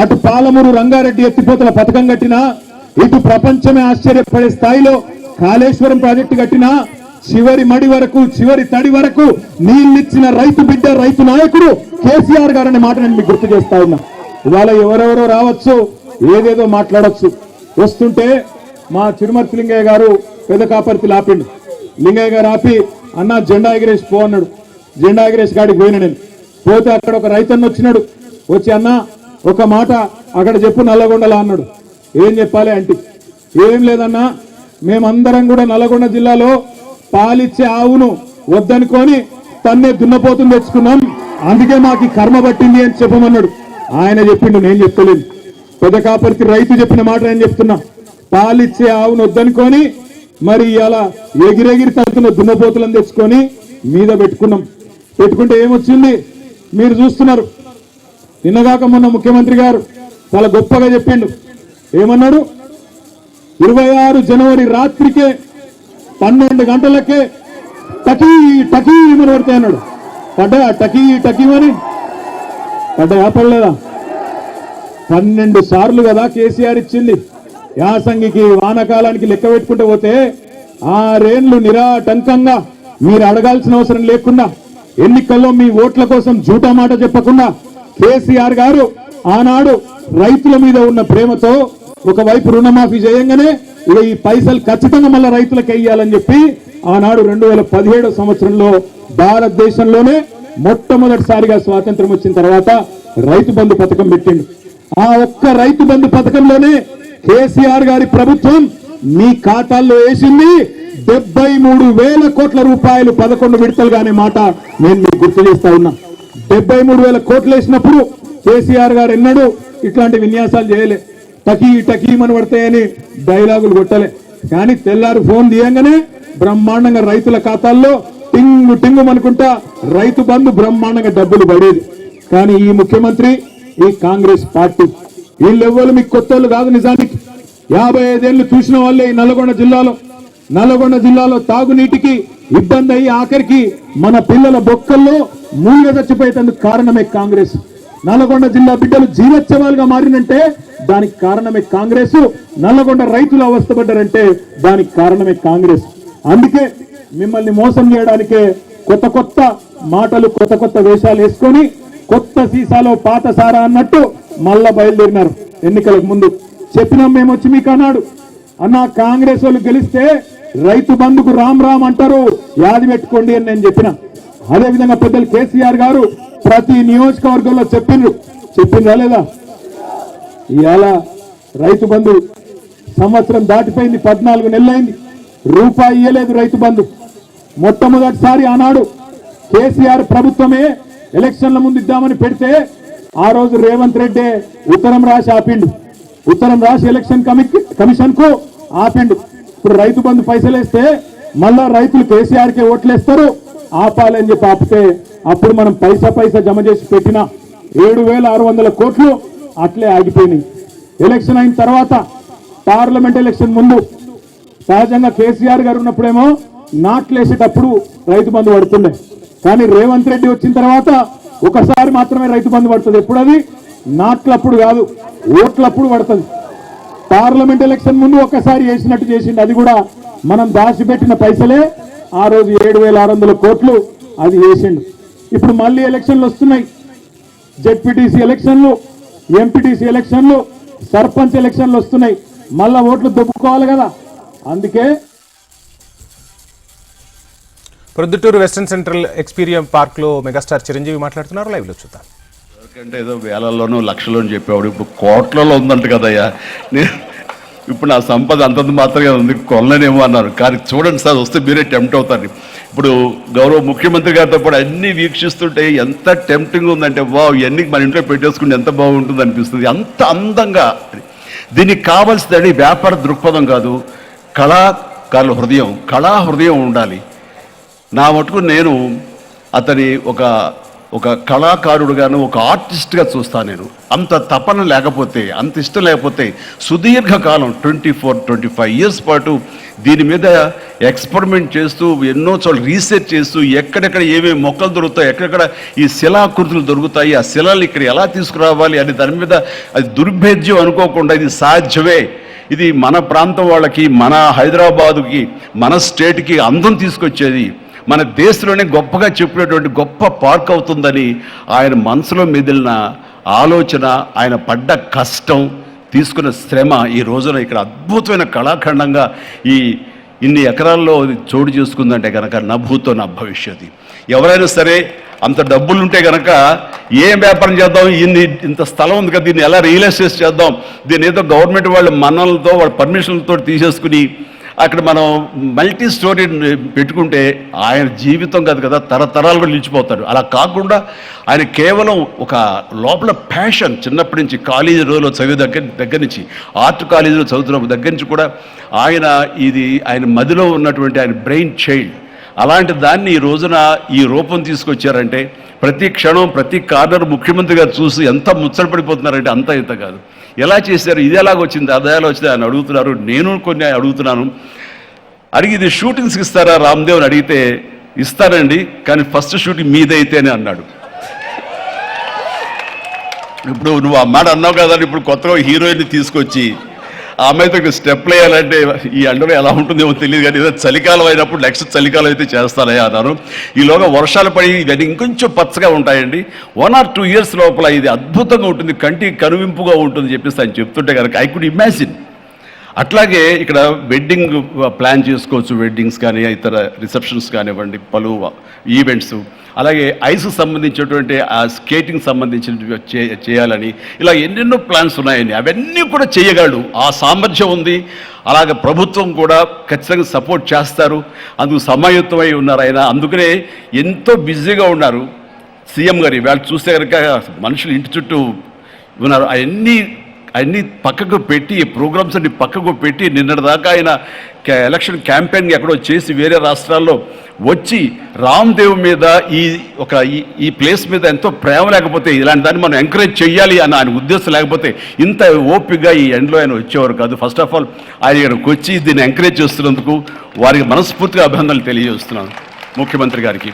అటు పాలమూరు రంగారెడ్డి ఎత్తిపోతల పథకం కట్టినా, ఇటు ప్రపంచమే ఆశ్చర్యపడే స్థాయిలో కాళేశ్వరం ప్రాజెక్టు కట్టినా, చివరి మడి వరకు, చివరి తడి వరకు నీళ్ళిచ్చిన రైతు బిడ్డ, రైతు నాయకుడు కేసీఆర్ గారు అనే మాట నేను మీకు గుర్తు చేస్తా ఉన్నా. ఇవాళ ఎవరెవరో రావచ్చు, ఏదేదో మాట్లాడచ్చు. వస్తుంటే మా చిరుమర్తి లింగయ్య గారు పెద్ద కాపర్తి ఆపిండు. లింగయ్య గారు ఆపి, అన్న జెండా ఎగిరేసి పో అన్నాడు. జెండా ఎగిరేసి గాడికి పోయినా నేను. పోతే అక్కడ ఒక రైతన్న వచ్చినాడు. వచ్చి, అన్న ఒక మాట అక్కడ చెప్పు నల్లగొండలా అన్నాడు. ఏం చెప్పాలి అంటే, ఏం లేదన్నా, మేమందరం కూడా నల్లగొండ జిల్లాలో పాలిచ్చే ఆవును వద్దనుకొని తన్నే దున్నపోతుని తెచ్చుకున్నాం, అందుకే మాకు కర్మ పట్టింది అని చెప్పమన్నాడు. ఆయన చెప్పిండు, నేను చెప్తలేదు. పెద్ద కాపర్తి రైతు చెప్పిన మాట నేను చెప్తున్నా. పాలిచ్చే ఆవును వద్దనుకొని మరి ఇలా ఎగిరెగిరి తడుతున్న దున్నపోతులను తెచ్చుకొని మీద పెట్టుకున్నాం. పెట్టుకుంటే ఏమొచ్చింది మీరు చూస్తున్నారు. నిన్నగాక మొన్న ముఖ్యమంత్రి గారు చాలా గొప్పగా చెప్పిండు. ఏమన్నాడు? 26 జనవరి రాత్రికే 12 గంటలకే టకీ టకీ అని పడతాయి అన్నాడు. పడ్డా టకీ టకీ అని పడ్డా పడలేదా? 12 సార్లు కదా కేసీఆర్ ఇచ్చింది. యాసంగికి, వానకాలానికి లెక్క పెట్టుకుంటూ పోతే 6 ఏళ్లు నిరాటంకంగా మీరు అడగాల్సిన అవసరం లేకుండా, ఎన్నికల్లో మీ ఓట్ల కోసం జూటా మాట చెప్పకుండా కేసీఆర్ గారు ఆనాడు రైతుల మీద ఉన్న ప్రేమతో ఒకవైపు రుణమాఫీ చేయంగానే ఇక ఈ పైసలు ఖచ్చితంగా మళ్ళీ రైతులకు వేయాలని చెప్పి ఆనాడు 2017 సంవత్సరంలో భారతదేశంలోనే మొట్టమొదటిసారిగా స్వాతంత్రం వచ్చిన తర్వాత రైతు బంధు పథకం పెట్టిండు. ఆ ఒక్క రైతు బంధు పథకంలోనే కేసీఆర్ గారి ప్రభుత్వం మీ ఖాతాల్లో వేసింది 73,000 కోట్ల రూపాయలు 11 విడతలుగానే మాట నేను మీకు గుర్తు చేస్తా ఉన్నా. 73,000 కోట్లు వేసినప్పుడు కేసీఆర్ గారు ఎన్నడూ ఇట్లాంటి విన్యాసాలు చేయలే. టకీ టకీమని పడతాయని డైలాగులు కొట్టలే. కానీ తెల్లారు ఫోన్ తీయంగానే బ్రహ్మాండంగా రైతుల ఖాతాల్లో టింగు టింగు అనుకుంటా రైతు బంధు బ్రహ్మాండంగా డబ్బులు పడేది. కానీ ఈ ముఖ్యమంత్రి, ఈ కాంగ్రెస్ పార్టీ వీళ్ళెవ్వరు మీకు కొత్తోళ్ళు కాదు. నిజానికి 55 ఏళ్లు చూసిన వాళ్ళే ఈ నల్లగొండ జిల్లాలో తాగునీటికి ఇబ్బంది అయ్యి ఆఖరికి మన పిల్లల బొక్కల్లో మూలిగ చచ్చిపోయేందుకు కారణమే కాంగ్రెస్. నల్లగొండ జిల్లా బిడ్డలు జీవోత్సవాలుగా మారినంటే దానికి కారణమే కాంగ్రెస్. నల్లగొండ రైతులు అవస్థపడ్డారంటే దానికి కారణమే కాంగ్రెస్. అందుకే మిమ్మల్ని మోసం చేయడానికే కొత్త కొత్త మాటలు, కొత్త కొత్త వేషాలు వేసుకొని కొత్త సీసాలో పాత సారా అన్నట్టు మళ్ళా బయలుదేరినారు. ఎన్నికలకు ముందు చెప్పినాం మేము వచ్చి మీకు అన్నాడు, అన్న కాంగ్రెస్ వాళ్ళు గెలిస్తే రైతు బంధుకు రామ్ రామ్ అంటారు, యాది పెట్టుకోండి అని నేను చెప్పిన. అదేవిధంగా పెద్దలు కేసీఆర్ గారు ప్రతి నియోజకవర్గంలో చెప్పిండ్రా లేదా? ఇవాళ రైతు బంధు సంవత్సరం దాటిపోయింది, 14 నెలలైంది, రూపాయి ఇయ్యలేదు రైతు బంధు. మొట్టమొదటిసారి ఆనాడు కేసీఆర్ ప్రభుత్వమే ఎలక్షన్ల ముందు ఇద్దామని పెడితే ఆ రోజు రేవంత్ రెడ్డి ఉత్తరం రాసి ఆపిండు, ఉత్తరం రాసి ఎలక్షన్ కమిషన్ కు ఆపిండు. ఇప్పుడు రైతు బంధు పైసలు వేస్తే మళ్ళా రైతులు కేసీఆర్ కే ఓట్లేస్తారు, ఆపాలని చెప్పి ఆపితే అప్పుడు మనం పైసా జమ చేసి పెట్టిన 7,600 కోట్లు అట్లే ఆగిపోయినాయి. ఎలక్షన్ అయిన తర్వాత పార్లమెంట్ ఎలక్షన్ ముందు సహజంగా కేసీఆర్ గారు ఉన్నప్పుడేమో నాట్లేసేటప్పుడు రైతు బంధు పడుతుండే, కానీ రేవంత్ రెడ్డి వచ్చిన తర్వాత ఒకసారి మాత్రమే రైతు బంధు పడుతుంది. ఎప్పుడు అది? నాట్లప్పుడు కాదు, ఓట్లప్పుడు పడుతుంది. పార్లమెంట్ ఎలక్షన్ ముందు ఒకసారి వేసినట్టు చేసిండు, అది కూడా మనం దాచిపెట్టిన పైసలే. ఆ రోజు 7,600 కోట్లు అది వేసిండు. ఇప్పుడు మళ్ళీ ఎలక్షన్లు వస్తున్నాయి, జెడ్పీటీసీ ఎలక్షన్లు, ఎంపీటీసీ ఎలక్షన్లు, సర్పంచ్ ఎలక్షన్లు వస్తున్నాయి. మళ్ళా ఓట్లు దొబ్బుకోవాలి కదా, అందుకే Proddatur western central experience park లో మెగాస్టార్ చిరంజీవి మాట్లాడుతున్నారు. లైవ్ లో చూద్దాం. ఎవరికంటే ఏదో వేలల్లోనూ లక్షల్లోనూ చెప్పేవాడు, ఇప్పుడు కోట్లలో ఉందంట కదయ్యా. ఇప్పుడు నా సంపద అంతంత మాత్రమే ఉంది, కొనలేనేమో అన్నారు. కానీ చూడండి సార్, వస్తే మీరే టెంప్ట్ అవుతారు. ఇప్పుడు గౌరవ ముఖ్యమంత్రి గారితో కూడా అన్ని వీక్షిస్తుంటే ఎంత టెంప్టింగ్ ఉందంటే, వా ఇవన్నీ మన ఇంట్లో పెట్టేసుకుంటే ఎంత బాగుంటుంది అనిపిస్తుంది. అంత అందంగా దీనికి కావాల్సిందని వ్యాపార దృక్పథం కాదు, కళాకారుల హృదయం, కళా హృదయం ఉండాలి. నా మటుకు నేను అతని ఒక కళాకారుడుగాను, ఒక ఆర్టిస్ట్గా చూస్తాను. నేను అంత తపన లేకపోతే, అంత ఇష్టం లేకపోతే సుదీర్ఘకాలం 24-25 ఇయర్స్ పాటు దీని మీద ఎక్స్పెరిమెంట్ చేస్తూ, ఎన్నో చోట్ల రీసెర్చ్ చేస్తూ, ఎక్కడెక్కడ ఏమేమి మొక్కలు దొరుకుతాయి, ఎక్కడెక్కడ ఈ శిలాకృతులు దొరుకుతాయి, ఆ శిలలు ఇక్కడ ఎలా తీసుకురావాలి అని దాని మీద అది దుర్భేద్యం అనుకోకుండా ఇది సాధ్యమే, ఇది మన ప్రాంతం వాళ్ళకి, మన హైదరాబాదుకి, మన స్టేట్కి అందం తీసుకొచ్చేది, మన దేశంలోనే గొప్పగా చెప్పినటువంటి గొప్ప పార్క్ అవుతుందని ఆయన మనసులో మెదిలిన ఆలోచన, ఆయన పడ్డ కష్టం, తీసుకున్న శ్రమ ఈ రోజున ఇక్కడ అద్భుతమైన కళాఖండంగా ఇన్ని ఎకరాల్లో చోటు చేసుకుందంటే కనుక నభూతో నా భవిష్యత్తు. ఎవరైనా సరే అంత డబ్బులుంటే కనుక ఏం వ్యాపారం చేద్దాం, ఇంత స్థలం ఉంది కదా, దీన్ని ఎలా రియల్ ఎస్టేట్ చేద్దాం, దీన్ని ఏదో గవర్నమెంట్ వాళ్ళ మన్నలతో వాళ్ళ పర్మిషన్లతో తీసేసుకుని అక్కడ మనం మల్టీ స్టోరీ పెట్టుకుంటే ఆయన జీవితం కాదు కదా, తరతరాలుగా నిలిచిపోతాడు. అలా కాకుండా ఆయన కేవలం ఒక లోపల ప్యాషన్, చిన్నప్పటి నుంచి కాలేజీ రోజులో చదివే దగ్గర నుంచి, ఆర్ట్ కాలేజీలో చదువుతున్న దగ్గర నుంచి కూడా ఆయన మదిలో ఉన్నటువంటి ఆయన బ్రెయిన్ చైల్డ్, అలాంటి దాన్ని ఈ రోజున ఈ రూపం తీసుకొచ్చారంటే ప్రతి క్షణం ప్రతి కార్నర్ ముఖ్యమంత్రి గారు చూసి ఎంత ముచ్చటపడిపోతున్నారంటే అంత ఇంత కాదు. ఎలా చేశారు, ఇది ఎలాగొచ్చింది, అది ఎలా వచ్చింది అని అడుగుతున్నారు. నేను కొన్ని అడుగుతున్నాను. అడిగి ఇది షూటింగ్స్కి ఇస్తారా రామ్దేవ్ అని అడిగితే ఇస్తారండి, కానీ ఫస్ట్ షూటింగ్ మీదైతే అని అన్నాడు. ఇప్పుడు నువ్వు ఆ మాట అన్నావు కదా, ఇప్పుడు కొత్తగా హీరోయిన్ని తీసుకొచ్చి ఆ అమ్మాయితో స్టెప్లు వేయాలంటే ఈ ఎండలో ఎలా ఉంటుందేమో తెలియదు, కానీ ఏదో చలికాలం అయినప్పుడు నెక్స్ట్ చలికాలం అయితే చేస్తానే అన్నారు. ఈలోగా వర్షాలు పడి ఇవన్నీ ఇంకొంచెం పచ్చగా ఉంటాయండి, 1 or 2 ఇయర్స్ లోపల ఇది అద్భుతంగా ఉంటుంది, కంటికి కనువింపుగా ఉంటుంది చెప్పేసి ఆయన చెప్తుంటే కనుక ఐ కుడ్ ఇమాజిన్. అట్లాగే ఇక్కడ వెడ్డింగ్ ప్లాన్ చేసుకోవచ్చు, వెడ్డింగ్స్ కానీ ఇతర రిసెప్షన్స్ కానివ్వండి, పలు ఈవెంట్స్, అలాగే ఐస్కి సంబంధించినటువంటి ఆ స్కేటింగ్ సంబంధించిన చేయాలని ఇలా ఎన్నెన్నో ప్లాన్స్ ఉన్నాయని అవన్నీ కూడా చేయగలడు, ఆ సామర్థ్యం ఉంది. అలాగే ప్రభుత్వం కూడా ఖచ్చితంగా సపోర్ట్ చేస్తారు, అందుకు సమాయుత్తమై ఉన్నారు ఆయన. అందుకనే ఎంతో బిజీగా ఉన్నారు సీఎం గారు. ఇవాళ చూస్తే కనుక మనుషులు ఇంటి చుట్టూ ఉన్నారు. అన్నీ పక్కకు పెట్టి, ప్రోగ్రామ్స్ అన్ని పక్కకు పెట్టి నిన్నటిదాకా ఆయన ఎలక్షన్ క్యాంపెయిన్ ఎక్కడో చేసి వేరే రాష్ట్రాల్లో వచ్చి రామ్దేవ్ మీద ఈ ప్లేస్ మీద ఎంతో ప్రేమ లేకపోతే, ఇలాంటి దాన్ని మనం ఎంకరేజ్ చేయాలి అని ఆయన ఉద్దేశం లేకపోతే ఇంత ఓపికగా ఈ ఎండ్లో ఆయన వచ్చేవారు కాదు. ఫస్ట్ ఆఫ్ ఆల్ ఆయన ఇక్కడికి వచ్చి దీన్ని ఎంకరేజ్ చేస్తున్నందుకు వారికి మనస్ఫూర్తిగా అభినందనలు తెలియజేస్తున్నాను ముఖ్యమంత్రి గారికి.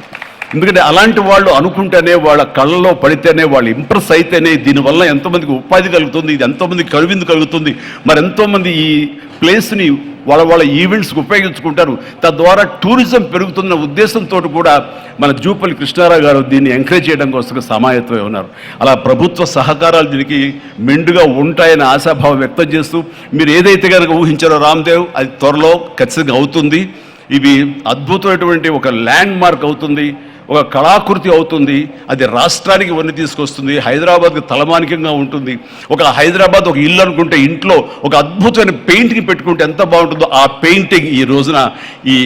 ఎందుకంటే అలాంటి వాళ్ళు అనుకుంటేనే, వాళ్ళ కళ్ళలో పడితేనే, వాళ్ళు ఇంప్రెస్ అయితేనే దీనివల్ల ఎంతోమందికి ఉపాధి కలుగుతుంది, ఇది ఎంతోమందికి కనువిందు కలుగుతుంది. మరి ఎంతోమంది ఈ ప్లేస్ని వాళ్ళ ఈవెంట్స్కి ఉపయోగించుకుంటారు, తద్వారా టూరిజం పెరుగుతున్న ఉద్దేశంతో కూడా మన జూపల్లి కృష్ణారావు గారు దీన్ని ఎంకరేజ్ చేయడం కోసం సమాయత్తమై ఉన్నారు. అలా ప్రభుత్వ సహకారాలు దీనికి మెండుగా ఉంటాయని ఆశాభావం వ్యక్తం చేస్తూ, మీరు ఏదైతే కనుక ఊహించారో రామ్దేవ్, అది త్వరలో ఖచ్చితంగా అవుతుంది. ఇవి అద్భుతమైనటువంటి ఒక ల్యాండ్ మార్క్ అవుతుంది, ఒక కళాకృతి అవుతుంది. అది రాష్ట్రానికి వన్నీ తీసుకొస్తుంది. హైదరాబాద్కి తలమానికంగా ఉంటుంది. ఒక హైదరాబాద్ ఒక ఇల్లు అనుకుంటే ఇంట్లో ఒక అద్భుతమైన పెయింటింగ్ పెట్టుకుంటే ఎంత బాగుంటుందో ఆ పెయింటింగ్ ఈ రోజున ఈ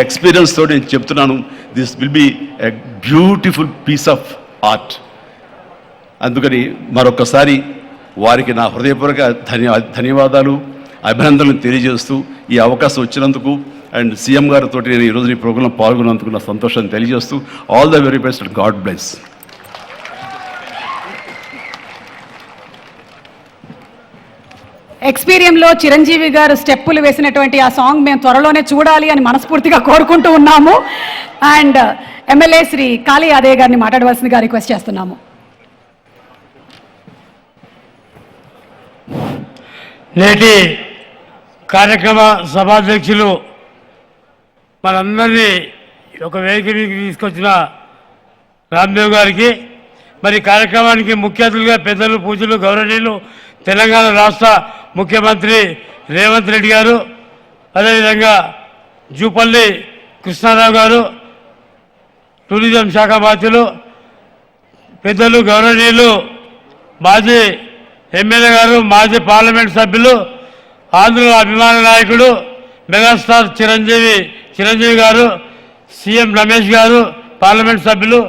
ఎక్స్పీరియన్స్ తోటి నేను చెప్తున్నాను, this will be a beautiful piece of art. అందుకని మరొకసారి వారికి నా హృదయపూర్వక ధన్యవాదాలు, అభినందనలు తెలియజేస్తూ ఈ అవకాశం వచ్చినందుకు అండ్ సీఎం గారితో నేను ఈరోజు ఈ ప్రోగ్రాంలో పాల్గొన్నందుకు నా సంతోషాన్ని తెలియజేస్తూ all the very best and god bless. ఎక్స్పీరియంలో చిరంజీవి గారు స్టెప్పులు వేసినటువంటి ఆ సాంగ్ మేము త్వరలోనే చూడాలి అని మనస్ఫూర్తిగా కోరుకుంటూ ఉన్నాము. అండ్ ఎమ్మెల్యే శ్రీ కాళీ యాదయ్య గారిని మాట్లాడవలసిందిగా రిక్వెస్ట్ చేస్తున్నాము. నేటి కార్యక్రమ సభాధ్యక్షులు మనందరినీ ఒక వేదిక మీదకి తీసుకొచ్చిన రామ్దేవ్ గారికి, మరి కార్యక్రమానికి ముఖ్య అతిథులుగా పెద్దలు, పూజలు, గౌరవనీయులు తెలంగాణ రాష్ట్ర ముఖ్యమంత్రి రేవంత్ రెడ్డి గారు, అదేవిధంగా జూపల్లి కృష్ణారావు గారు, టూరిజం శాఖ మంత్రులు పెద్దలు, గౌరవనీయులు మాజీ ఎమ్మెల్యే గారు, మాజీ పార్లమెంట్ సభ్యులు, ఆంధ్ర అభిమాన నాయకుడు మెగాస్టార్ చిరంజీవి గారు, సీఎం రమేష్ గారు పార్లమెంట్ సభ్యులు,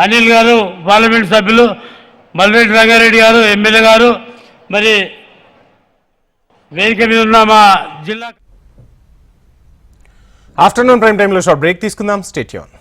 అనిల్ గారు పార్లమెంట్ సభ్యులు, మల్రెడ్డి రంగారెడ్డి గారు ఎమ్మెల్యే గారు, మరి వేదిక మీద ఉన్న మా జిల్లా ఆఫ్టర్నూన్ ప్రైమ్ టైంలో షార్ట్ బ్రేక్ తీసుకుందాం. Stay tune.